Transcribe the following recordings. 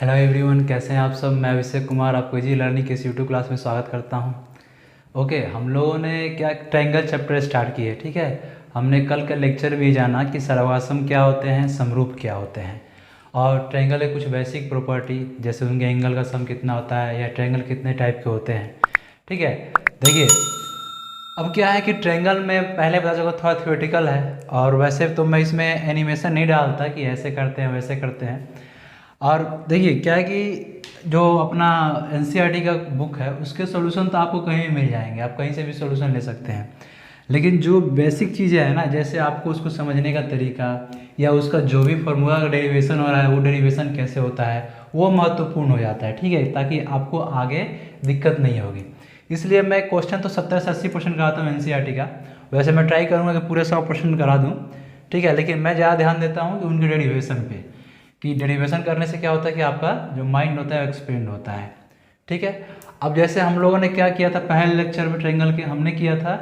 Hello everyone, कैसे हैं आप सब। मैं अभिषेक कुमार आपको इजी लर्निंग के इस यूट्यूब क्लास में स्वागत करता हूं। ओके, हम लोगों ने क्या ट्रायंगल चैप्टर स्टार्ट किए, ठीक है। हमने कल का लेक्चर भी जाना कि सर्वासम क्या होते हैं, समरूप क्या होते हैं, और ट्रायंगल के कुछ बेसिक प्रॉपर्टी जैसे उनके एंगल का सम कितना होता है या ट्रायंगल कितने टाइप के होते हैं, ठीक है। देखिए, अब क्या है कि ट्रायंगल में पहले बता चुका, थोड़ा थ्योरेटिकल है, और वैसे तो मैं इसमें एनिमेशन नहीं डालता कि ऐसे करते हैं वैसे करते हैं। और देखिए क्या है कि जो अपना एनसीईआरटी का बुक है उसके सॉल्यूशन तो आपको कहीं भी मिल जाएंगे, आप कहीं से भी सॉल्यूशन ले सकते हैं। लेकिन जो बेसिक चीज़ें हैं ना, जैसे आपको उसको समझने का तरीका या उसका जो भी फार्मूला का डेरिवेशन हो रहा है वो डेरिवेशन कैसे होता है वो महत्वपूर्ण हो जाता है, ठीक है, ताकि आपको आगे दिक्कत नहीं होगी। इसलिए मैं क्वेश्चन तो 70 से 80% कराता हूँ एनसीईआरटी का। वैसे मैं ट्राई करूँगा कि पूरे 100% करा दूँ, ठीक है, लेकिन मैं ज़्यादा ध्यान देता हूँ कि उनके डेरिवेशन पे, कि डेरिवेशन करने से क्या होता है कि आपका जो माइंड होता है एक्सपेंड होता है, ठीक है। अब जैसे हम लोगों ने क्या किया था पहले लेक्चर में ट्रायंगल के, हमने किया था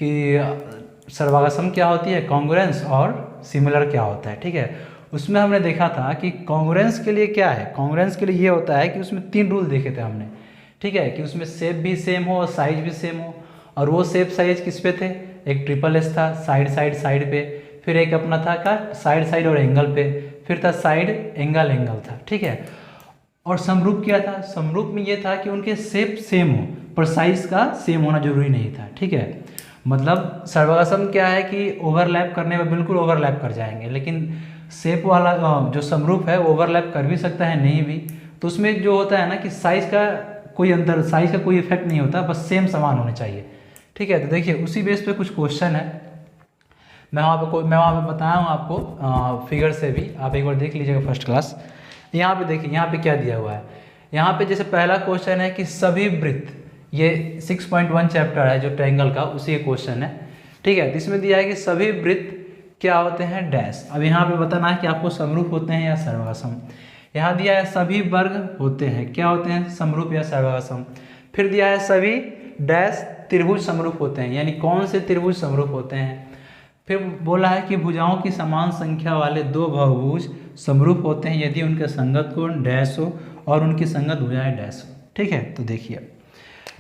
कि सर्वागसम क्या होती है, कॉन्ग्रुएंस और सिमिलर क्या होता है, ठीक है। उसमें हमने देखा था कि कॉन्ग्रुएंस के लिए क्या है, कॉन्ग्रुएंस के लिए ये होता है कि उसमें 3 रूल देखे थे हमने, ठीक है, कि उसमें शेप भी सेम हो और साइज भी सेम हो। और वो शेप साइज किस पे थे, एक ट्रिपल एस था, साइड साइड साइड पे, फिर एक अपना था का साइड साइड और एंगल पे, फिर था साइड एंगल एंगल था, ठीक है। और समरूप क्या था, समरूप में ये था कि उनके शेप सेम हो पर साइज का सेम होना जरूरी नहीं था, ठीक है। मतलब सर्वागसम क्या है कि ओवरलैप करने में बिल्कुल ओवरलैप कर जाएंगे, लेकिन शेप वाला जो समरूप है ओवरलैप कर भी सकता है नहीं भी। तो उसमें जो होता है ना कि साइज का कोई अंतर, साइज का कोई इफेक्ट नहीं होता, बस सेम समान होने चाहिए, ठीक है। तो देखिए उसी बेस पे कुछ क्वेश्चन है, मैं वहाँ पे बताया हूँ आपको फिगर से भी, आप एक बार देख लीजिएगा फर्स्ट क्लास। यहाँ पे देखिए, यहाँ पे क्या दिया हुआ है। यहाँ पे जैसे पहला क्वेश्चन है कि सभी वृत्त, ये 6.1 चैप्टर है जो ट्रायंगल का, उसी का क्वेश्चन है, ठीक है। तो इसमें दिया है कि सभी वृत्त क्या होते हैं डैश। अब यहाँ पे बताना है कि आपको समरूप होते हैं या सर्वागसम। यहाँ दिया है सभी वर्ग होते हैं, क्या होते हैं, समरूप या सर्वागसम। फिर दिया है सभी डैश त्रिभुज समरूप होते हैं, यानी कौन से त्रिभुज समरूप होते हैं। फिर बोला है कि भुजाओं की समान संख्या वाले 2 बहुभुज समरूप होते हैं यदि उनके संगत कोण डैश हो और उनकी संगत भुजाएं डैश हो, ठीक है। तो देखिए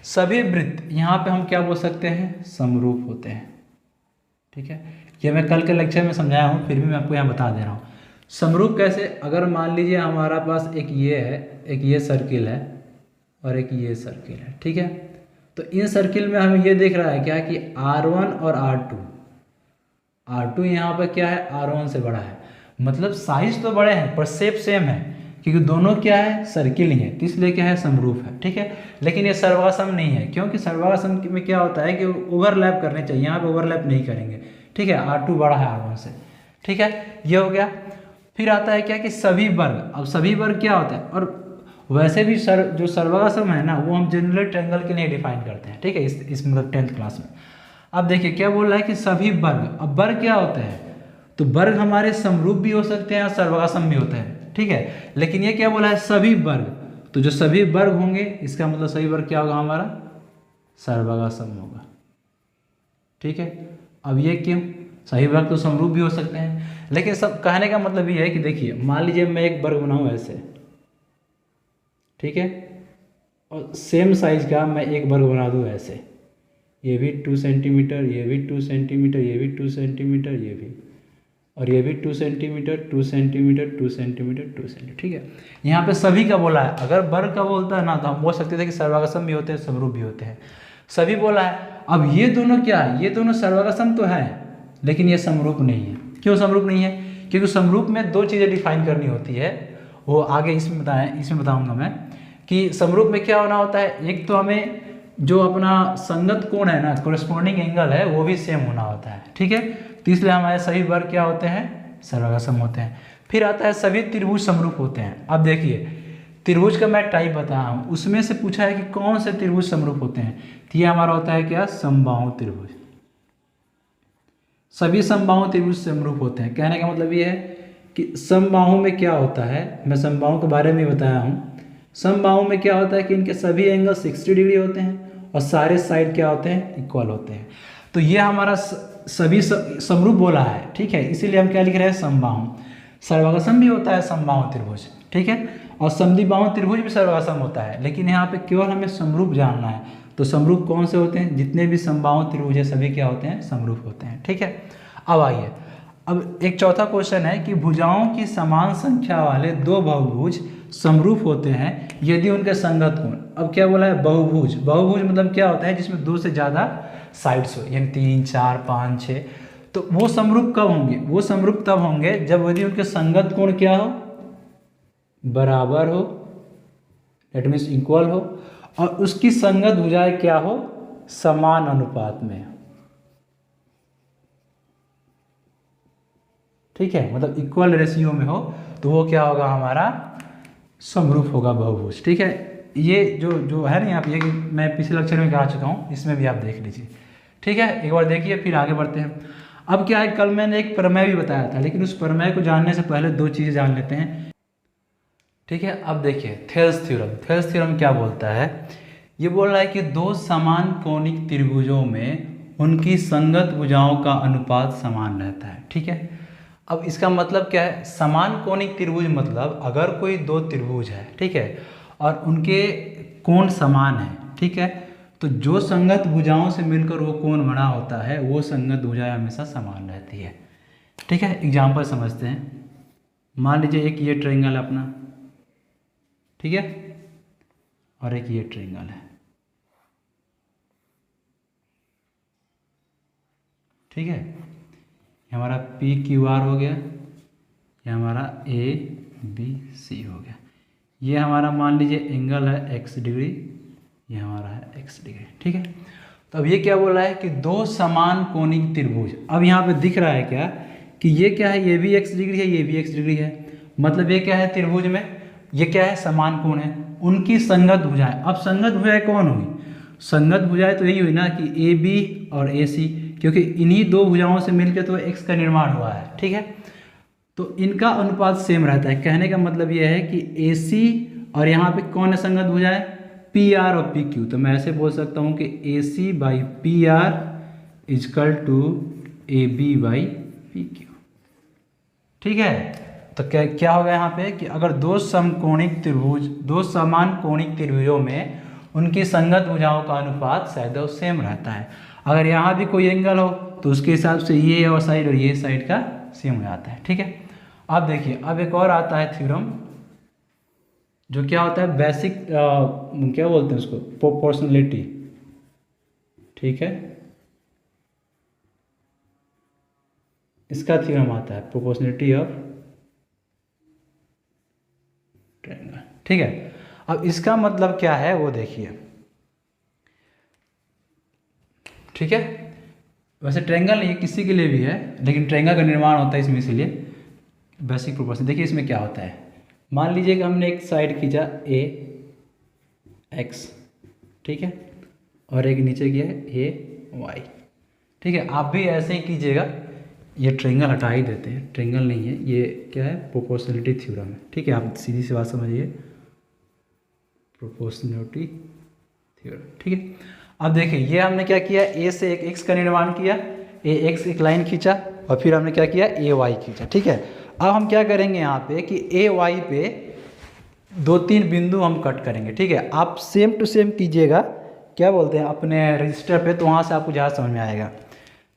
सभी वृत्त यहाँ पे हम क्या बोल सकते हैं, समरूप होते हैं, ठीक है। ये मैं कल के लेक्चर में समझाया हूँ, फिर भी मैं आपको यहाँ बता दे रहा हूँ। समरूप कैसे, अगर मान लीजिए हमारा पास एक ये है, एक ये सर्किल है और एक ये सर्किल है, ठीक है। तो इन सर्किल में हमें ये देख रहा है क्या कि R1 और R2 यहाँ पर क्या है, R1 से बड़ा है, मतलब साइज तो बड़े हैं पर शेप सेम है, क्योंकि दोनों क्या है, सर्किल ही है, तो इसलिए क्या है, समरूप है, ठीक है। लेकिन ये सर्वागसम नहीं है, क्योंकि सर्वागसम में क्या होता है कि ओवरलैप करने चाहिए, यहाँ पे ओवरलैप नहीं करेंगे, ठीक है। R2 बड़ा है R1 से, ठीक है, ये हो गया। फिर आता है क्या कि सभी वर्ग। अब सभी वर्ग क्या होता है, और वैसे भी जो सर्वागसम है ना वो हम जनरल ट्रायंगल के लिए डिफाइन करते हैं, ठीक है, इस मतलब 10th क्लास में। अब देखिए क्या बोल रहा है कि सभी वर्ग, अब वर्ग क्या होते हैं, तो वर्ग हमारे समरूप भी हो सकते हैं और सर्वागसम भी होते हैं, ठीक है। लेकिन ये क्या बोला है, सभी वर्ग, तो जो सभी वर्ग होंगे इसका मतलब सभी वर्ग क्या होगा हमारा, सर्वागसम होगा, ठीक है। अब ये क्यों, सभी वर्ग तो समरूप भी हो सकते हैं, लेकिन सब कहने का मतलब ये है कि देखिए मान लीजिए मैं एक वर्ग बनाऊं ऐसे, ठीक है, और सेम साइज का मैं एक वर्ग बना दूं ऐसे, ये भी 2 सेंटीमीटर, ये भी 2 सेंटीमीटर, ये भी 2 सेंटीमीटर, ये भी, और ये भी 2 सेंटीमीटर, 2 सेंटीमीटर, 2 सेंटीमीटर, 2 सेंटीमीटर, ठीक है। यहाँ पे सभी का बोला है, अगर वर्ग का बोलता है ना तो हम बोल सकते थे कि सर्वागसम भी होते हैं समरूप भी होते हैं, सभी बोला है। अब ये दोनों क्या है, ये दोनों सर्वागसम तो है लेकिन ये समरूप नहीं है। क्यों समरूप नहीं है, क्योंकि समरूप में 2 चीज़ें डिफाइन करनी होती है, वो आगे इसमें बताऊँगा मैं कि समरूप में क्या होना होता है। एक तो हमें जो अपना संगत कोण है ना, कोरेस्पॉन्डिंग एंगल है, वो भी सेम होना होता है, ठीक है। तो इसलिए हमारे सभी वर्ग क्या होते हैं, सर्वागसम होते हैं। फिर आता है सभी त्रिभुज समरूप होते हैं। अब देखिए त्रिभुज का मैं टाइप बताया हूँ, उसमें से पूछा है कि कौन से त्रिभुज समरूप होते हैं, तो ये हमारा होता है क्या, समबाहु त्रिभुज। सभी समबाहु त्रिभुज समरूप होते हैं। कहने का मतलब ये है कि समबाहु में क्या होता है, मैं समबाहु के बारे में बताया हूँ। समबाहु में क्या होता है कि इनके सभी एंगल 60 डिग्री होते हैं और सारे साइड क्या होते हैं, इक्वल होते हैं। तो ये हमारा सभी समरूप बोला है, ठीक है, इसीलिए हम क्या लिख रहे हैं, समबाहु। सर्वागसम भी होता है समबाहु त्रिभुज, ठीक है। और समद्विबाहु त्रिभुज भी सर्वगासम होता है, लेकिन यहाँ पे केवल हमें समरूप जानना है। तो समरूप कौन से होते हैं? जितने भी समबाहु त्रिभुज है सभी क्या होते हैं? समरूप होते हैं, ठीक है। अब आइए, अब एक चौथा क्वेश्चन है कि भुजाओं की समान संख्या वाले दो बहुभुज समरूप होते हैं यदि उनके संगत कोण। अब क्या बोला है? बहुभुज। बहुभुज मतलब क्या होता है? जिसमें दो से ज़्यादा साइड्स हो, यानी 3, 4, 5, 6। तो वो समरूप कब होंगे? वो समरूप तब होंगे जब यदि उनके संगत कोण क्या हो? बराबर हो, दैट मीन्स इक्वल हो, और उसकी संगत भुजाएं क्या हो? समान अनुपात में, ठीक है। मतलब इक्वल रेशियो में हो, तो वो क्या होगा? हमारा समरूप होगा बहुभुज, ठीक है। ये जो है ना यहाँ पे, ये मैं पिछले लेक्चर में कहा चुका हूँ, इसमें भी आप देख लीजिए, ठीक है। एक बार देखिए, फिर आगे बढ़ते हैं। अब क्या है, कल मैंने एक प्रमेय भी बताया था, लेकिन उस प्रमेय को जानने से पहले दो चीज़ें जान लेते हैं, ठीक है। अब देखिए थेल्स थ्योरम। थेल्स थ्योरम क्या बोलता है? ये बोल रहा है कि दो समान कोणिक त्रिभुजों में उनकी संगत भुजाओं का अनुपात समान रहता है, ठीक है। अब इसका मतलब क्या है? समान कोणिक त्रिभुज मतलब अगर कोई दो त्रिभुज है, ठीक है, और उनके कोण समान है, ठीक है, तो जो संगत भुजाओं से मिलकर वो कोण बना होता है, वो संगत भुजाएं हमेशा समान रहती है, ठीक है। एग्जाम्पल समझते हैं। मान लीजिए एक ये ट्रायंगल है अपना, ठीक है, और एक ये ट्रायंगल है, ठीक है। ये हमारा पी क्यू आर हो गया, ये हमारा ए बी सी हो गया। ये हमारा मान लीजिए एंगल है एक्स डिग्री, ये हमारा है एक्स डिग्री, ठीक है। तो अब ये क्या बोल रहा है कि दो समान कोणिक त्रिभुज। अब यहाँ पे दिख रहा है क्या कि ये क्या है? ये भी एक्स डिग्री है, ये भी एक्स डिग्री है। मतलब ये क्या है? त्रिभुज में ये क्या है? समान कोण है। उनकी संगत भुजाएं। अब संगत भुजाएं कौन हुई? संगत भुजाएं तो यही हुई ना कि ए बी और ए सी, क्योंकि इन्हीं दो भुजाओं से मिलकर तो एक्स का निर्माण हुआ है, ठीक है। तो इनका अनुपात सेम रहता है। कहने का मतलब यह है कि ए सी और यहाँ पे कौन है संगत भुजाएं? पी आर और पी क्यू। तो मैं ऐसे बोल सकता हूँ कि A C by P R is equal to A B by P Q, ठीक है। तो क्या होगा यहाँ पे कि अगर दो समकोणिक त्रिभुज, दो समान कोणिक त्रिभुजों में उनकी संगत भुजाओं का अनुपात शायद सेम रहता है। अगर यहाँ भी कोई एंगल हो तो उसके हिसाब से ये और साइड और ये साइड का सेम हो जाता है, ठीक है। अब देखिए, अब एक और आता है थ्योरम, जो क्या होता है? बेसिक क्या बोलते हैं उसको? प्रोपोर्शनलिटी, ठीक है। इसका थ्योरम आता है प्रोपोर्शनलिटी ऑफ ट्रायंगल, ठीक है। अब इसका मतलब क्या है वो देखिए, ठीक है। वैसे ट्रायंगल ये किसी के लिए भी है, लेकिन ट्रायंगल का निर्माण होता है इसमें, इसलिए बेसिक प्रोपोर्शन। देखिए इसमें क्या होता है, मान लीजिए कि हमने एक साइड खींचा ए एक्स, ठीक है, और एक नीचे किया है ए वाई, ठीक है। आप भी ऐसे ही कीजिएगा। ये ट्रायंगल हटा ही देते हैं, ट्रायंगल नहीं है ये, क्या है? प्रोपोर्शनलिटी थ्योरम है, ठीक है। आप सीधी सी बात समझिए, प्रोपोर्शनलिटी थ्योरम, ठीक है। अब देखिए ये हमने क्या किया? ए से एक एक्स का निर्माण किया, ए एक्स एक लाइन खींचा, और फिर हमने क्या किया? ए वाई खींचा, ठीक है। अब हम क्या करेंगे यहाँ पे कि ए वाई पे 2-3 बिंदु हम कट करेंगे, ठीक है। आप सेम टू सेम कीजिएगा, क्या बोलते हैं, अपने रजिस्टर पे, तो वहाँ से आपको ज़्यादा समझ में आएगा,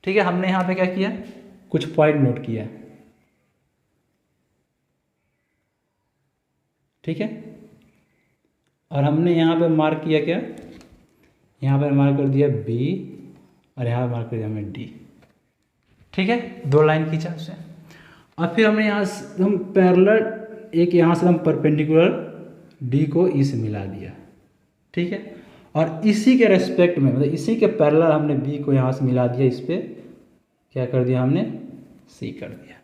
ठीक है। हमने यहाँ पे क्या किया? कुछ पॉइंट नोट किया, ठीक है। और हमने यहाँ पे मार्क किया क्या? यहाँ पर मार्क कर दिया बी, और यहाँ मार्क कर दिया हमने डी, ठीक है। 2 लाइन खींचा उससे, और फिर हमने यहाँ से हम पैरेलल, एक यहाँ से हम परपेंडिकुलर डी को ई से मिला दिया, ठीक है। और इसी के रेस्पेक्ट में, मतलब इसी के पैरेलल हमने बी को यहाँ से मिला दिया, इस पर क्या कर दिया हमने? सी कर दिया,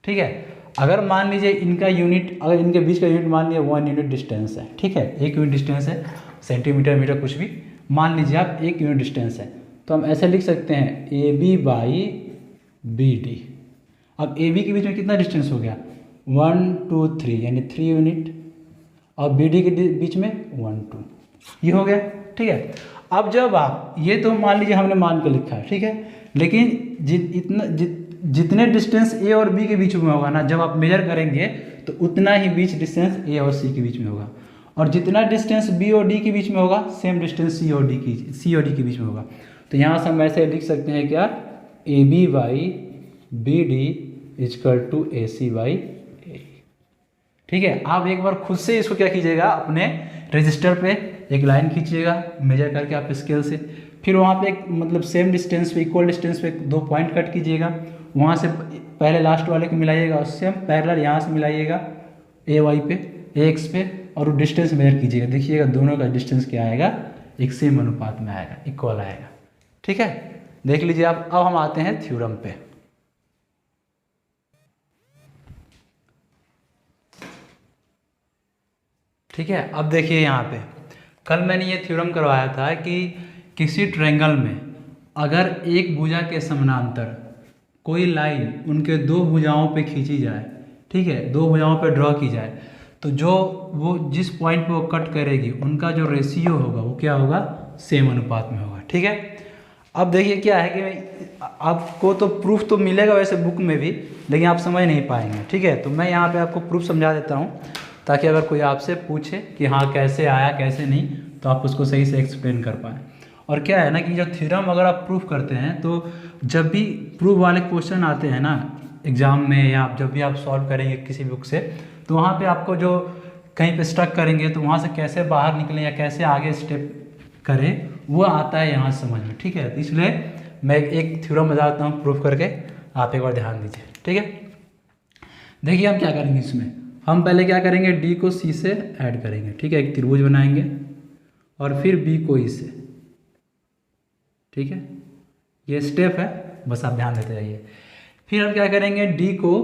ठीक है। अगर मान लीजिए इनका यूनिट, अगर इनके बीच का यूनिट मान लिया 1 यूनिट डिस्टेंस है, ठीक है, 1 यूनिट डिस्टेंस है, सेंटीमीटर मीटर कुछ भी मान लीजिए आप, 1 यूनिट डिस्टेंस है, तो हम ऐसे लिख सकते हैं A B by B D. अब ए बी के बीच में कितना डिस्टेंस हो गया? 1 2 3, यानी 3 यूनिट, और बी डी के बीच में 1 2, ये हो गया, ठीक है। अब जब आप ये, तो मान लीजिए हमने मान के लिखा है, ठीक है, लेकिन जितने डिस्टेंस ए और बी के बीच में होगा ना, जब आप मेजर करेंगे तो उतना ही बीच डिस्टेंस ए और सी के बीच में होगा, और जितना डिस्टेंस बी और डी के बीच में होगा सेम डिस्टेंस सी और डी के बीच में होगा। तो यहाँ से हम ऐसे लिख सकते हैं क्या, A B by B D is equal to A C by A. ठीक है, आप एक बार खुद से इसको क्या कीजिएगा, अपने रजिस्टर पे एक लाइन खींचिएगा मेजर करके आप स्केल से, फिर वहाँ पे एक मतलब सेम डिस्टेंस पे, इक्वल डिस्टेंस पे 2 पॉइंट कट कीजिएगा, वहाँ से पहले लास्ट वाले को मिलाइएगा और सेम पैरेलल यहाँ से मिलाइएगा ए वाई पे, ए एक्स पे, और वो डिस्टेंस मेजर कीजिएगा। देखिएगा दोनों का डिस्टेंस क्या आएगा, एक सेम अनुपात में आएगा, इक्वल आएगा। ठीक है, देख लीजिए आप। अब हम आते हैं थ्योरम पे। ठीक है, अब देखिए यहाँ पे कल मैंने ये थ्योरम करवाया था कि किसी ट्रायंगल में अगर एक भुजा के समानांतर कोई लाइन उनके 2 भुजाओं पे खींची जाए, ठीक है, 2 भुजाओं पे ड्रॉ की जाए, तो जो वो जिस पॉइंट पे वो कट करेगी उनका जो रेशियो होगा वो क्या होगा, सेम अनुपात में होगा। ठीक है, अब देखिए क्या है कि आपको तो प्रूफ तो मिलेगा वैसे बुक में भी, लेकिन आप समझ नहीं पाएंगे। ठीक है, तो मैं यहाँ पे आपको प्रूफ समझा देता हूँ, ताकि अगर कोई आपसे पूछे कि हाँ कैसे आया कैसे नहीं, तो आप उसको सही से एक्सप्लेन कर पाएँ। और क्या है ना कि जो थ्योरम अगर आप प्रूफ करते हैं, तो जब भी प्रूफ वाले क्वेश्चन आते हैं ना एग्ज़ाम में, या जब भी आप सॉल्व करेंगे किसी बुक से, तो वहाँ पे आपको जो कहीं पे स्टक करेंगे तो वहाँ से कैसे बाहर निकलें या कैसे आगे स्टेप करें, वो आता है यहाँ समझ में। ठीक है, तो इसलिए मैं एक थ्योरम बताता हूँ प्रूफ करके, आप एक बार ध्यान दीजिए। ठीक है, देखिए हम क्या करेंगे इसमें, हम पहले क्या करेंगे, डी को सी से ऐड करेंगे। ठीक है, एक त्रिभुज बनाएंगे और फिर बी को ई से। ठीक है, ये स्टेप है, बस आप ध्यान देते जाइए। फिर हम क्या करेंगे, डी को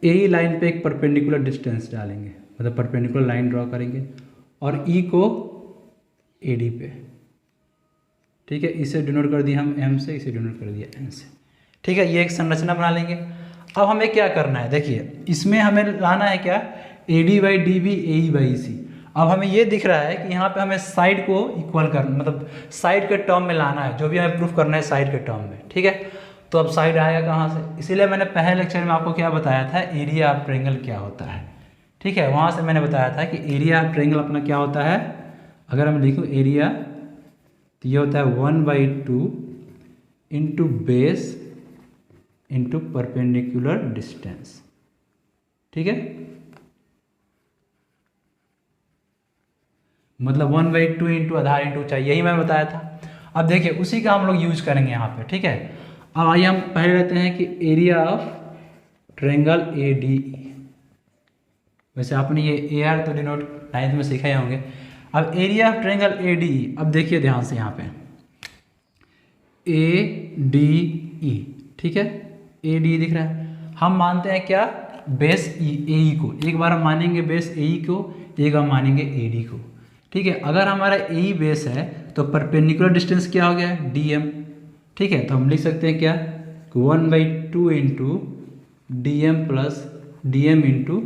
ए लाइन पे एक परपेंडिकुलर डिस्टेंस डालेंगे, मतलब परपेंडिकुलर लाइन ड्रॉ करेंगे, और ई को ए डी पे। ठीक है, इसे डिनोट कर दिया हम एम से, इसे डिनोट कर दिया एन से। ठीक है, ये एक संरचना बना लेंगे। अब हमें क्या करना है, देखिए इसमें हमें लाना है क्या, A D by D B A E by C. अब हमें ये दिख रहा है कि यहाँ पे हमें साइड को इक्वल करना, मतलब साइड के टर्म में लाना है, जो भी हमें प्रूफ करना है साइड के टर्म में। ठीक है, तो अब साइड आएगा कहाँ से, इसीलिए मैंने पहले लेक्चर में आपको क्या बताया था, एरिया ऑफ ट्रायंगल क्या होता है। ठीक है, वहाँ से मैंने बताया था कि एरिया ऑफ ट्रायंगल अपना क्या होता है। अगर हम लिखूँ एरिया, तो ये होता है 1/2 into base into perpendicular distance. ठीक है, मतलब 1/2 इंटू आधार इंटू ऊंचाई, यही मैंने बताया था। अब देखिए उसी का हम लोग यूज करेंगे यहाँ पे। ठीक है, अब आइए हम पहले लेते हैं कि area of triangle A D E. वैसे आपने ये ए आर तो डिनोट 9th में सीखे होंगे। अब area of triangle A D E, अब देखिए ध्यान से यहाँ पे ए डी ई। ठीक है, ए डी दिख रहा है, हम मानते हैं क्या, बेस ए ई को। एक बार हम मानेंगे बेस ए ई को, एक बार मानेंगे ए डी को। ठीक है, अगर हमारा ए ई बेस है तो परपेंडिकुलर डिस्टेंस क्या हो गया, डी एम। ठीक है, तो हम लिख सकते हैं क्या, 1/2 into D M plus D M into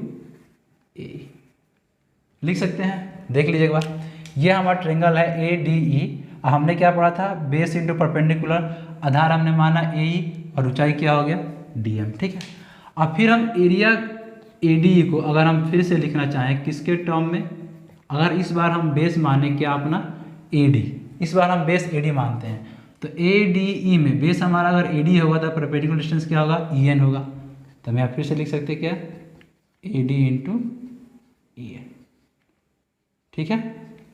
A, लिख सकते हैं। देख लीजिए एक बार, ये हमारा ट्रायंगल है ए डी ई। हमने क्या पढ़ा था, बेस इंटू परपेंडिकुलर, आधार हमने माना ए ई और ऊंचाई क्या हो गया, डी एम। ठीक है, अब फिर हम एरिया ए डी ई को अगर हम फिर से लिखना चाहें किसके टर्म में, अगर इस बार हम बेस माने क्या अपना ए डी, इस बार हम बेस ए डी मानते हैं, तो ए डी ई में बेस हमारा अगर ए डी होगा तो परपेंडिकुलर डिस्टेंस क्या होगा, ई एन होगा। तो मैं फिर से लिख सकते हैं क्या, A D into E N. ठीक है,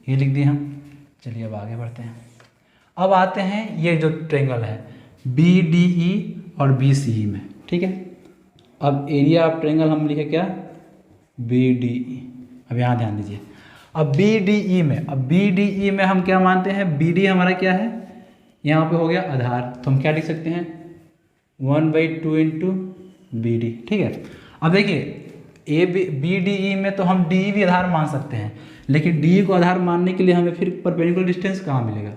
ये लिख दिए हम। चलिए अब आगे बढ़ते हैं। अब आते हैं ये जो ट्रायंगल है बी डी ई और बी सी ई में। ठीक है, अब एरिया ऑफ ट्रायंगल हम लिखे क्या, बी डी ई। अब यहाँ ध्यान दीजिए, अब बी डी ई में, अब बी डी ई में हम क्या मानते हैं, बी डी हमारा क्या है, यहाँ पे हो गया आधार, तो हम क्या लिख सकते हैं 1/2 इंटू बी डी। ठीक है, अब देखिए ए बी डी ई में तो हम डी ई भी आधार मान सकते हैं, लेकिन डी ई को आधार मानने के लिए हमें फिर परपेंडिकुलर डिस्टेंस कहाँ मिलेगा,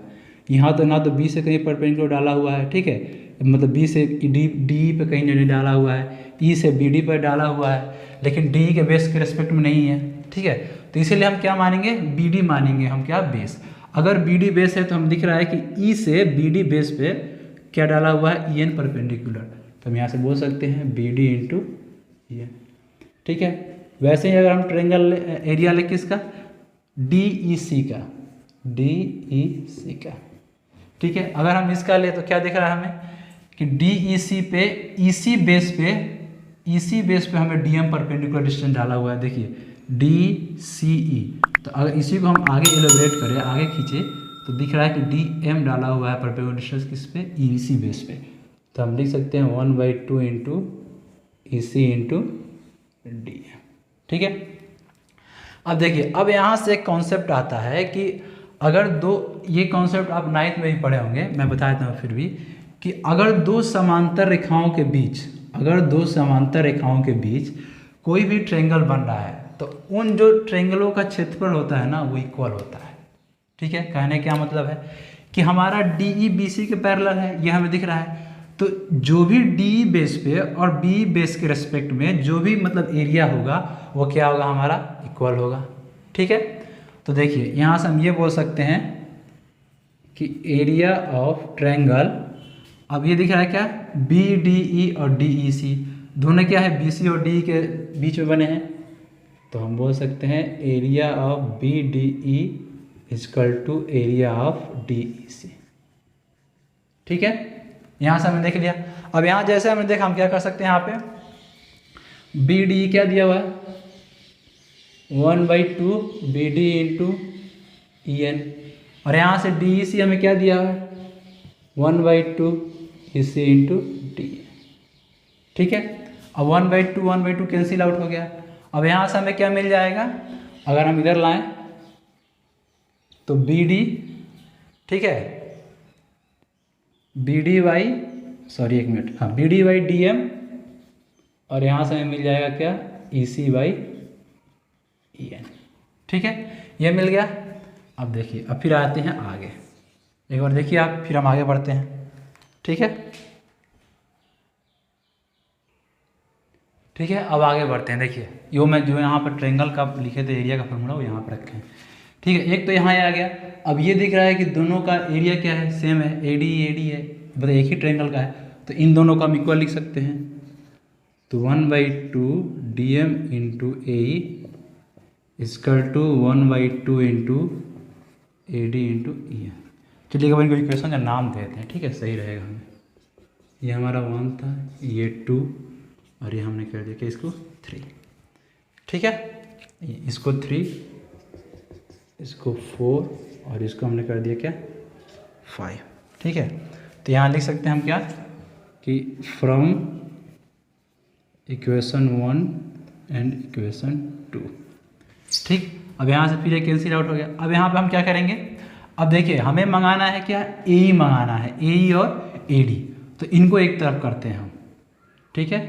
यहाँ तो ना तो बी से कहीं परपेंडिकुलर डाला हुआ है। ठीक है, मतलब बी से डी ई पे कहीं नहीं डाला हुआ है, ई से बी डी पर डाला हुआ है, लेकिन डी ई के बेस के रेस्पेक्ट में नहीं है। ठीक है, तो इसीलिए हम क्या मानेंगे, बी डी मानेंगे हम क्या, बेस। अगर बी डी बेस है तो हम दिख रहा है कि ई से बी डी बेस पे क्या डाला हुआ है, ई एन परपेंडिकुलर। तो हम यहाँ से बोल सकते हैं B D into E N. ठीक है, वैसे ही अगर हम ट्रायंगल एरिया ले किसका, डी ई सी का, डी ई सी का। ठीक है, अगर हम इसका ले तो क्या दिख रहा है हमें कि डी ई सी पे इसी बेस पे हमें डी एम परपेंडिकुलर डिस्टेंस डाला हुआ है। देखिए डी सी ई, तो अगर इसी को हम आगे एलोबरेट करें, आगे खींचे, तो दिख रहा है कि डी एम डाला हुआ है परपेंडिकुलर डिस्टेंस किस पे, ई सी बेस पे। तो हम लिख सकते हैं 1/2 इंटू ई सी इंटू डी एम। ठीक है, अब देखिए, अब यहाँ से एक कॉन्सेप्ट आता है कि अगर ये कॉन्सेप्ट आप 9th में भी पढ़े होंगे, मैं बता देता हूँ फिर भी, कि अगर दो समांतर रेखाओं के बीच कोई भी ट्रायंगल बन रहा है तो उन जो ट्रायंगलों का क्षेत्रफल होता है ना वो इक्वल होता है। ठीक है, कहने क्या मतलब है कि हमारा डी ई बी सी के पैरेलल है, ये हमें दिख रहा है, तो जो भी डी बेस पे और बी बेस के रेस्पेक्ट में जो भी मतलब एरिया होगा वो क्या होगा, हमारा इक्वल होगा। ठीक है, तो देखिए यहाँ से हम ये बोल सकते हैं कि एरिया ऑफ ट्रायंगल, अब ये दिख रहा है क्या, बी डी ई और डी ई सी दोनों क्या है, बी सी और डी के बीच में बने हैं, तो हम बोल सकते हैं area of B D E is equal to area of D E C. ठीक है, यहाँ से हमने देख लिया। अब यहाँ जैसे हमने देखा, हम क्या कर सकते हैं, यहाँ पे बी डी क्या दिया हुआ है, 1/2 B D into E N, और यहाँ से डी ई सी हमें क्या दिया हुआ है, 1/2 ई सी इंटू डी। ठीक है, अब 1/2 कैंसिल आउट हो गया। अब यहाँ से हमें क्या मिल जाएगा, अगर हम इधर लाएं तो बी डी, ठीक है, B D by B D by D M, और यहाँ से हमें मिल जाएगा क्या, ई सी बाई ई एन। ठीक है, ये मिल गया। अब देखिए, अब फिर आते हैं आगे, एक बार देखिए आप, फिर हम आगे बढ़ते हैं। ठीक है, ठीक है, अब आगे बढ़ते हैं। देखिए यो मैं जो यहाँ पर ट्रायंगल का लिखे थे एरिया का फॉर्मूला वो यहाँ पर रखे हैं। ठीक है, एक तो यहाँ आ गया। अब ये दिख रहा है कि दोनों का एरिया क्या है, सेम है, एडी है, मतलब एक ही ट्रायंगल का है, तो इन दोनों का हम इक्वल लिख सकते हैं। तो 1/2 D M into A equal to 1/2 into A D into E N. चलिए अब इनको इक्वेशन का नाम देते हैं, ठीक है, सही रहेगा हमें। ये हमारा 1 था, ये 2, और ये हमने कर दिया कि इसको 3। ठीक है, इसको 3, इसको 4, और इसको हमने कर दिया क्या, 5। ठीक है, तो यहाँ लिख सकते हैं हम क्या, कि फ्रॉम इक्वेशन 1 एंड इक्वेशन 2। ठीक, अब यहाँ से फिर कैंसिल आउट हो गया। अब यहाँ पे हम क्या करेंगे, अब देखिए हमें मंगाना है क्या, ए मंगाना है, ए और ए डी, तो इनको एक तरफ करते हैं हम। ठीक है,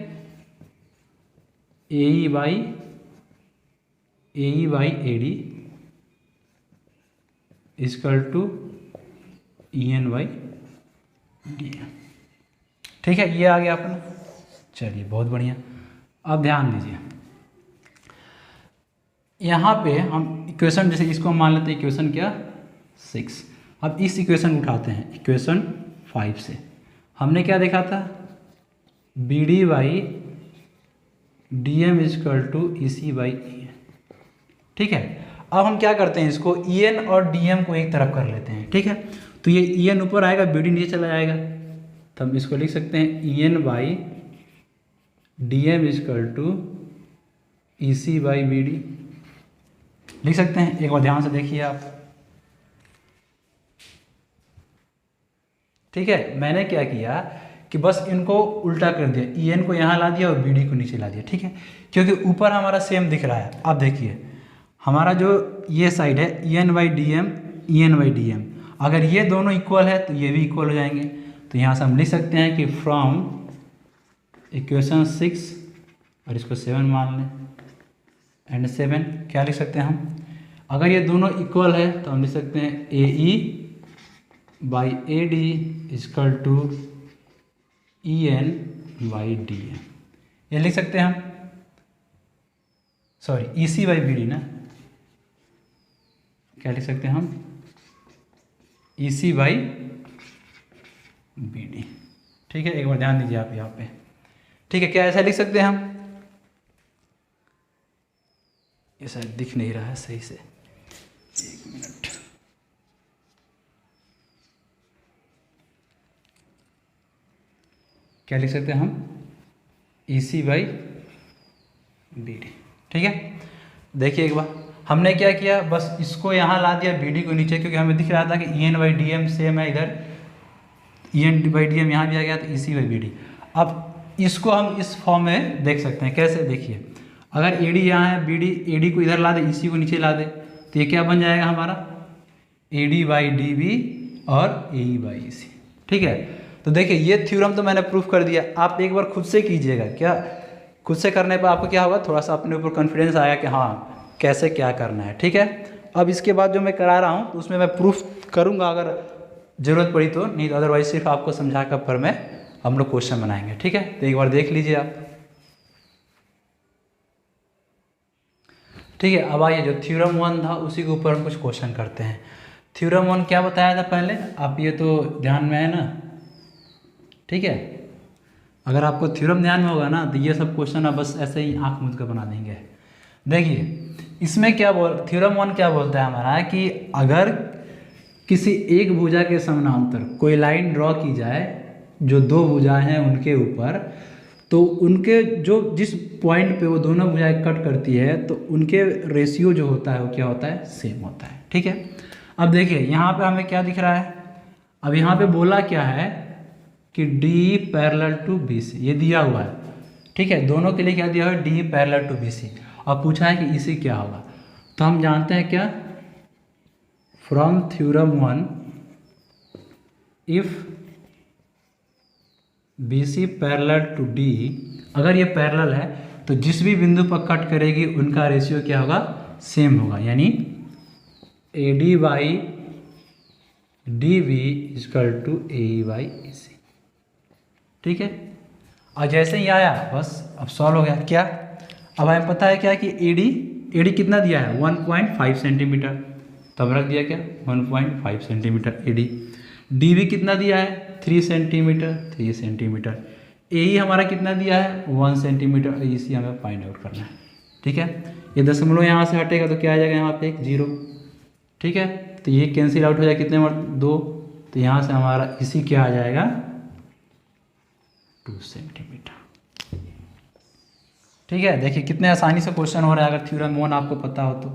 A by A D is equal to E N by D N. ठीक है, ये आ गया अपना। चलिए बहुत बढ़िया। अब ध्यान दीजिए, यहाँ पे हम इक्वेशन, जैसे इसको हम मान लेते हैं इक्वेशन क्या, 6। अब इस इक्वेशन उठाते हैं इक्वेशन 5 से। हमने क्या देखा था, B D by D M equal to E C by E N. ठीक है, अब हम क्या करते हैं, इसको ई एन और डी एम को एक तरफ कर लेते हैं। ठीक है, तो ये ई एन ऊपर आएगा, बी डी नीचे चला जाएगा, तो हम इसको लिख सकते हैं E N by D M equal to E C by B D लिख सकते हैं। एक बार ध्यान से देखिए आप। ठीक है, मैंने क्या किया कि बस इनको उल्टा कर दिया, ई एन को यहाँ ला दिया और बी डी को नीचे ला दिया। ठीक है, क्योंकि ऊपर हमारा सेम दिख रहा है। अब देखिए हमारा जो ये साइड है E N by D M, E N by D M, अगर ये दोनों इक्वल है तो ये भी इक्वल हो जाएंगे। तो यहाँ से हम लिख सकते हैं कि फ्रॉम इक्वेशन 6, और इसको 7 मान लें, एंड 7 क्या लिख सकते हैं हम, अगर ये दोनों इक्वल है तो हम लिख सकते हैं A E by A D is equal to E N by D N. ये लिख सकते हैं हम, sorry E C by B D ना, क्या लिख सकते हैं हम, E C by B D. ठीक है, एक बार ध्यान दीजिए आप यहाँ पे। ठीक है, क्या ऐसा लिख सकते हैं हम? ये शायद दिख नहीं रहा है सही से, एक मिनट। क्या लिख सकते हैं हम? EC by BD। ठीक है, देखिए एक बार हमने क्या किया, बस इसको यहाँ ला दिया BD को नीचे, क्योंकि हमें दिख रहा था कि EN/DM सेम है, इधर EN/DM यहाँ भी आ गया, तो EC/BD। अब इसको हम इस फॉर्म में देख सकते हैं, कैसे? देखिए, अगर AD यहाँ है, AD को इधर ला दे, EC को नीचे ला दे, तो ये क्या बन जाएगा हमारा? AD/DB और AE/EC। ठीक है, तो देखिए ये थ्योरम तो मैंने प्रूफ कर दिया, आप एक बार खुद से कीजिएगा। क्या खुद से करने पर आपको क्या होगा, थोड़ा सा अपने ऊपर कॉन्फिडेंस आएगा कि हाँ कैसे क्या करना है। ठीक है, अब इसके बाद जो मैं करा रहा हूँ तो उसमें मैं प्रूफ करूँगा अगर ज़रूरत पड़ी तो, नहीं तो अदरवाइज सिर्फ आपको समझा कर पर में हम लोग क्वेश्चन बनाएंगे। ठीक है, तो एक बार देख लीजिए आप। ठीक है, अब आइए जो थ्योरम 1 था उसी के ऊपर हम कुछ क्वेश्चन करते हैं। थ्योरम 1 क्या बताया था पहले, आप ये तो ध्यान में है ना? ठीक है, अगर आपको थ्योरम ध्यान में होगा ना तो ये सब क्वेश्चन आप बस ऐसे ही आंख मूंद कर बना देंगे। देखिए इसमें क्या थ्योरम 1 क्या बोलता है हमारा, कि अगर किसी एक भुजा के समानांतर कोई लाइन ड्रॉ की जाए जो दो भुजाएं हैं उनके ऊपर, तो उनके जो जिस पॉइंट पे वो दोनों भुजाएं कट करती है तो उनके रेशियो जो होता है वो क्या होता है? सेम होता है। ठीक है, अब देखिए यहाँ पे हमें क्या दिख रहा है, अब यहाँ पे बोला क्या है कि D पैरेलल टू BC, ये दिया हुआ है। ठीक है, दोनों के लिए क्या दिया हुआ है? D parallel to BC। अब पूछा है कि इसी क्या होगा, तो हम जानते हैं क्या, from theorem 1 if BC parallel to D, अगर ये पैरेलल है तो जिस भी बिंदु पर कट करेगी उनका रेशियो क्या होगा? सेम होगा, यानी AD/DB = AE/EC। ठीक है, और जैसे ही आया बस अब सॉल्व हो गया। क्या अब हमें पता है क्या कि AD कितना दिया है? 1.5 सेंटीमीटर, तब रख दिया क्या 1.5 सेंटीमीटर AD। DB कितना दिया है? 3 सेंटीमीटर। AE हमारा कितना दिया है? 1 सेंटीमीटर। EC हमें फाइंड आउट करना है। ठीक है, ये दशमलव यहाँ से हटेगा तो क्या आ जाएगा यहाँ पे? एक 0। ठीक है, तो ये कैंसिल आउट हो जाएगा, कितने 2, तो यहाँ से हमारा EC क्या आ जाएगा? 2 सेंटीमीटर। ठीक है, देखिए कितने आसानी से क्वेश्चन हो रहा है अगर थ्योरम 1 आपको पता हो तो।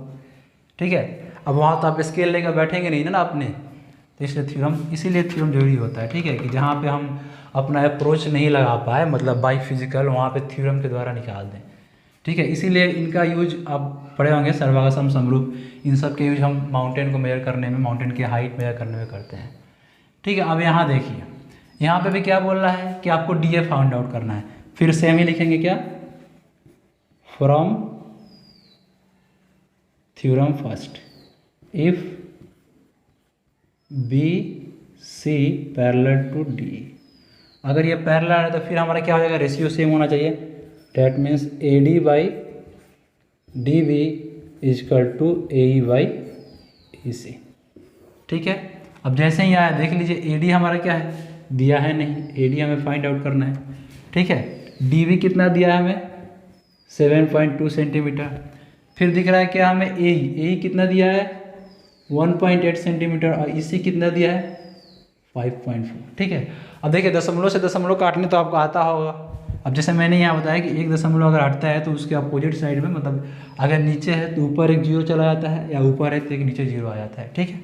ठीक है, अब वहाँ तो आप स्केल लेकर बैठेंगे नहीं ना आपने, तो इसीलिए थ्योरम जरूरी होता है। ठीक है, कि जहाँ पे हम अपना अप्रोच नहीं लगा पाए, मतलब बाई फिजिकल, वहाँ पे थ्योरम के द्वारा निकाल दें। ठीक है, इसीलिए इनका यूज आप पढ़े होंगे, सर्वागम, समरूप, इन सब के यूज हम माउंटेन को मेजर करने में, माउंटेन की हाइट मेजर करने में करते हैं। ठीक है, अब यहाँ देखिए, यहाँ पे भी क्या बोल रहा है कि आपको DA फाउंड आउट करना है। फिर सेम ही लिखेंगे क्या, from theorem first if BC parallel to D, अगर ये पैरेलल है तो फिर हमारा क्या हो जाएगा? रेशियो सेम होना चाहिए। That means AD/DB = AE/EC। ठीक है, अब जैसे ही आया देख लीजिए, AD हमारा क्या है? दिया है नहीं, AD हमें फाइंड आउट करना है। ठीक है, DB कितना दिया है हमें? 7.2 सेंटीमीटर। फिर दिख रहा है क्या हमें? AE कितना दिया है? 1.8 सेंटीमीटर। और EC कितना दिया है? 5.4। ठीक है, अब देखिए दशमलव से दशमलव काटने तो आपको आता होगा। अब जैसे मैंने यहाँ बताया कि एक दशमलव अगर हटता है तो उसके अपोजिट साइड में, मतलब अगर नीचे है तो ऊपर एक 0 चला जाता है, या ऊपर है तो एक नीचे 0 आ जाता है। ठीक है,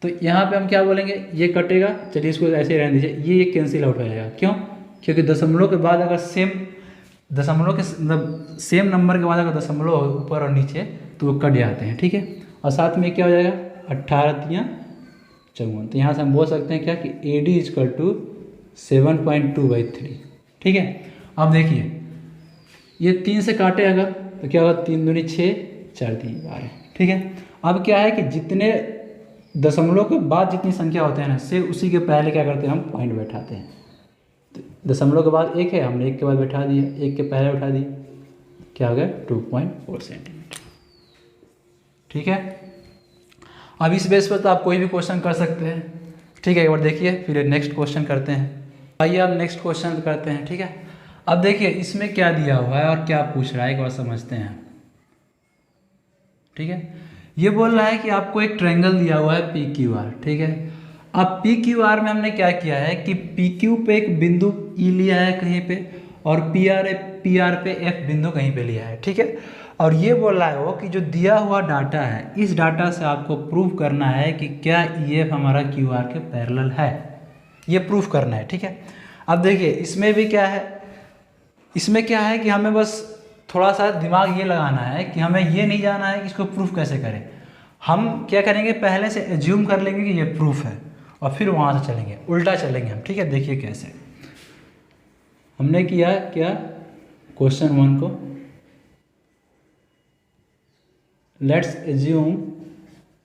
तो यहाँ पे हम क्या बोलेंगे? ये कटेगा, चलिए इसको ऐसे ही रहने दीजिए, ये कैंसिल आउट हो जाएगा। क्यों? क्योंकि दशमलव के बाद अगर सेम दशमलव के मतलब सेम नंबर के बाद अगर दशमलव हो ऊपर और नीचे तो वो कट जाते हैं। ठीक है, और साथ में क्या हो जाएगा? 18×54। तो यहाँ से हम बोल सकते हैं क्या कि AD = 7.2/3। ठीक है, अब देखिए ये 3 से काटे अगर तो क्या होगा? 3 दूनी 6, 4 3 12। ठीक है, अब क्या है कि जितने दशमलव के बाद जितनी संख्या होते हैं ना, से उसी के पहले क्या करते हैं? हम पॉइंट बैठाते हैं। तो दशमलव के बाद 1 है, हमने 1 के बाद बैठा दिया, 1 के पहले बैठा दिया, क्या हो गया? 2.4 सेंटीमीटर। ठीक है, अब इस बेस पर तो आप कोई भी क्वेश्चन कर सकते हैं। ठीक है, एक बार देखिए, फिर नेक्स्ट क्वेश्चन करते हैं। आइए अब नेक्स्ट क्वेश्चन करते हैं। ठीक है, अब देखिए इसमें क्या दिया हुआ है और क्या पूछ रहा है, एक बार समझते हैं। ठीक है, ये बोल रहा है कि आपको एक ट्रायंगल दिया हुआ है पी क्यू आर। ठीक है, अब पी क्यू आर में हमने क्या किया है कि पी क्यू पे एक बिंदु ई लिया है कहीं पे, और पी आर पे एफ बिंदु कहीं पे लिया है। ठीक है, और ये बोल रहा है वो कि जो दिया हुआ डाटा है, इस डाटा से आपको प्रूव करना है कि क्या ई एफ हमारा क्यू आर के पैरेलल है, ये प्रूफ करना है। ठीक है, अब देखिए इसमें भी क्या है, इसमें क्या है कि हमें बस थोड़ा सा दिमाग ये लगाना है कि हमें ये नहीं जाना है कि इसको प्रूफ कैसे करें। हम क्या करेंगे, पहले से एज्यूम कर लेंगे कि ये प्रूफ है और फिर वहाँ से चलेंगे, उल्टा चलेंगे हम। ठीक है, देखिए कैसे हमने किया क्या, क्वेश्चन 1 को let's assume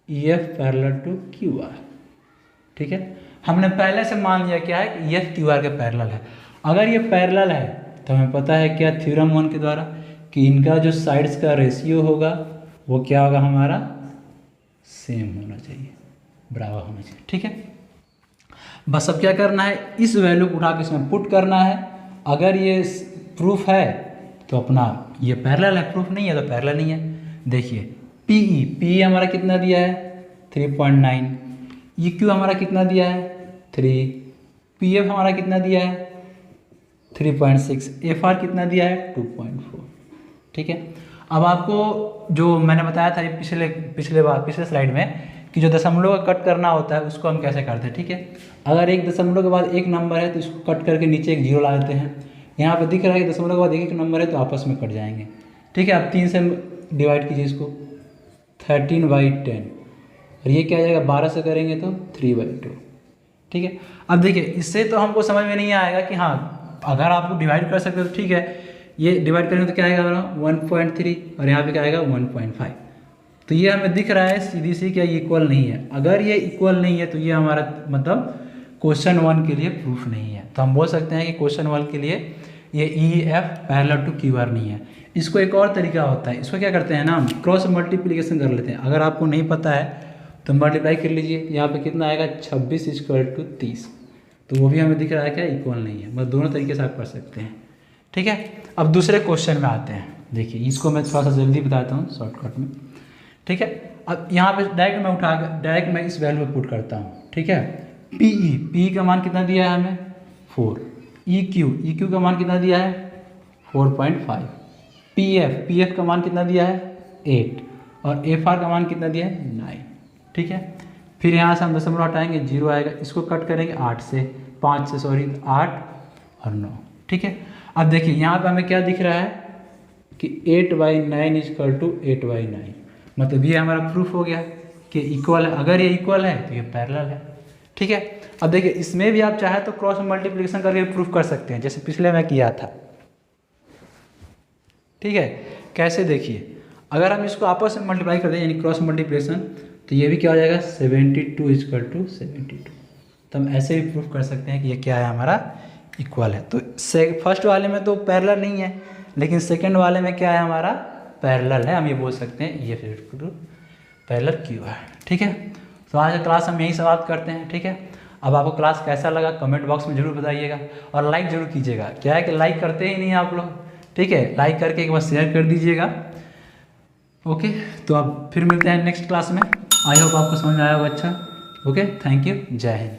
E F parallel to Q R. ठीक है, हमने पहले से मान लिया क्या है कि ई एफ क्यू आर के पैरेलल है। अगर ये पैरेलल है तो हमें पता है क्या थ्योरम 1 के द्वारा कि इनका जो साइड्स का रेशियो होगा वो क्या होगा, हमारा सेम होना चाहिए, बराबर होना चाहिए। ठीक है, बस अब क्या करना है, इस वैल्यू को उठा के इसमें पुट करना है। अगर ये प्रूफ है तो अपना ये पैरेलल है, प्रूफ नहीं है तो पैरेलल नहीं है। देखिए पी हमारा कितना दिया है 3.9, ई क्यू हमारा कितना दिया है 3, पी एफ हमारा कितना दिया है 3.6, एफ आर कितना दिया है 2.4। ठीक है, अब आपको जो मैंने बताया था पिछले स्लाइड में कि जो दशमलव का कट करना होता है उसको हम कैसे करते हैं। ठीक है, अगर एक दशमलव के बाद एक नंबर है तो इसको कट करके नीचे एक जीरो ला देते हैं। यहाँ पे दिख रहा है कि दशमलव के बाद एक नंबर है तो आपस में कट जाएंगे। ठीक है, अब 3 से डिवाइड कीजिए इसको, 13/10, और ये क्या आ जाएगा 12 से करेंगे तो 3/2। ठीक है, अब देखिए इससे तो हमको समझ में नहीं आएगा कि हाँ अगर आपको डिवाइड कर सकते हो तो ठीक है, ये डिवाइड करेंगे तो क्या आएगा 1.3 और यहाँ पे क्या आएगा 1.5। तो ये हमें दिख रहा है सीधी सी क्या ये इक्वल नहीं है। अगर ये इक्वल नहीं है तो ये हमारा मतलब क्वेश्चन 1 के लिए प्रूफ नहीं है। तो हम बोल सकते हैं कि क्वेश्चन 1 के लिए ये E F parallel to Q R नहीं है। इसको एक और तरीका होता है, इसको क्या करते हैं ना हम क्रॉस मल्टीप्लिकेशन कर लेते हैं। अगर आपको नहीं पता है तो मल्टीप्लाई कर लीजिए, यहाँ पे कितना आएगा 26 = 30, तो वो भी हमें दिख रहा है क्या इक्वल नहीं है। मतलब दोनों तरीके से आप कर सकते हैं। ठीक है, अब दूसरे क्वेश्चन में आते हैं। देखिए इसको मैं थोड़ा सा जल्दी बताता हूँ शॉर्टकट में। ठीक है, अब यहाँ पे डायरेक्ट मैं इस वैल्यू में पुट करता हूँ। ठीक है, पी का मान कितना दिया है हमें 4, ई क्यू का मान कितना दिया है 4.5, पी एफ का मान कितना दिया है 8 और एफ आर का मान कितना दिया है 9। ठीक है, फिर यहाँ से हम दशमलव हटाएंगे 0 आएगा, इसको कट करेंगे 8 से 8 और 9। ठीक है, अब देखिए यहाँ पे हमें क्या दिख रहा है कि 8/9 = 8/9, मतलब ये हमारा प्रूफ हो गया कि इक्वल है। अगर ये इक्वल है तो ये पैरेलल है। ठीक है, अब देखिए इसमें भी आप चाहे तो क्रॉस मल्टीप्लिकेशन करके प्रूफ कर सकते हैं, जैसे पिछले में किया था। ठीक है, कैसे देखिए, अगर हम इसको आपस में मल्टीप्लाई कर दें यानी क्रॉस मल्टीप्लिकेशन, तो ये भी क्या हो जाएगा 72 = 72। तो हम ऐसे भी प्रूफ कर सकते हैं कि ये क्या है हमारा इक्वल है। तो फर्स्ट वाले में तो पैरेलल नहीं है, लेकिन सेकंड वाले में क्या है हमारा पैरेलल है। हम ये बोल सकते हैं ये पैरेलल क्यू है। ठीक है, तो आज का क्लास हम यही समाप्त करते हैं। ठीक है, अब आपको क्लास कैसा लगा कमेंट बॉक्स में जरूर बताइएगा और लाइक जरूर कीजिएगा। क्या है कि लाइक करते ही नहीं आप लोग। ठीक है, लाइक करके एक बार शेयर कर दीजिएगा। ओके, तो अब फिर मिलते हैं नेक्स्ट क्लास में। आई होप आपको समझ में आया होगा अच्छा। ओके, थैंक यू, जय हिंद।